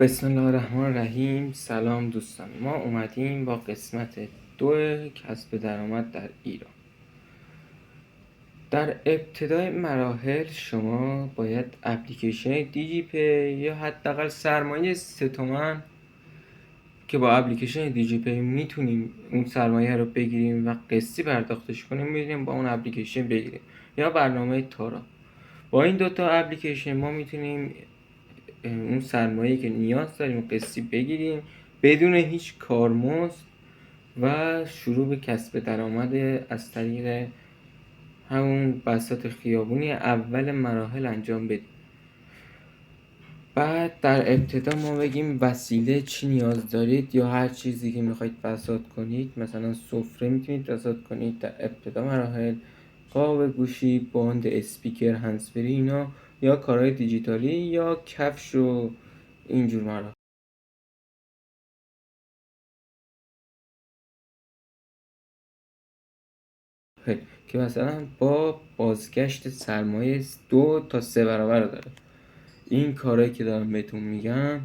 بسم الله الرحمن الرحیم. سلام دوستان، ما اومدیم با قسمت 2 کسب درآمد در ایران. در ابتدای مراحل شما باید اپلیکیشن دیجی پی یا حداقل سرمایه 3 تومن که با اپلیکیشن دیجی پی میتونیم اون سرمایه رو بگیریم و قسطی پرداختش کنیم، میتونیم با اون اپلیکیشن بگیریم، یا برنامه تارا. با این دوتا اپلیکیشن ما میتونیم اون سرمایه که نیاز داریم قسطی بگیریم بدون هیچ کارمزد و شروع به کسب درآمد از طریق همون بساط خیابونی اول مراحل انجام بدیم. بعد در ابتدا ما بگیم وسیله چی نیاز دارید یا هر چیزی که میخواید بساط کنید. مثلا سفره میتونید بساط کنید در ابتدا مراحل، قاب گوشی، باند اسپیکر، هندزفری، اینا، یا کارهای دیجیتالی یا کفش و اینجور مراحل که مثلا با بازگشت سرمایه 2 تا 3 برابر داره. این کارهایی که دارم بهتون میگم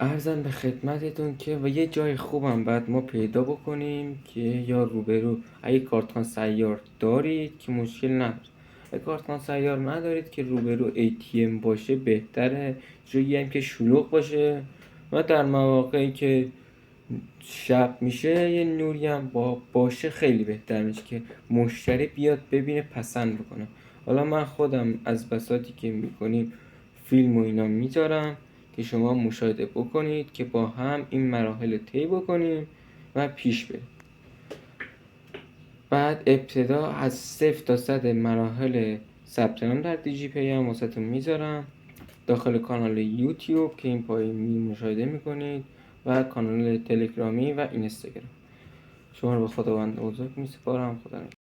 عرضم به خدمتتون که و یه جای خوبم بعد ما پیدا بکنیم که یا روبرو اگه کارتخوان سیار دارید که مشکل نداره، اگه کارتخوان سیار ندارید که روبرو ATM باشه بهتره، جایی هم که شلوغ باشه و در مواقعی که شب میشه یه نوری هم باشه خیلی بهتر میشه که مشتری بیاد ببینه پسند بکنه. حالا من خودم از بساطی که میکنیم فیلم و اینا میذارم که شما مشاهده بکنید که با هم این مراحل طی بکنیم و پیش بریم. بعد ابتدا از 0 تا 100 مراحل ثبت نام در دیجی پی هم واسهتون میذارم داخل کانال یوتیوب که این پایین مشاهده میکنید و کانال تلگرامی و اینستاگرام. شما رو به خداوند بزرگ میسپارم. خدا نگهدار.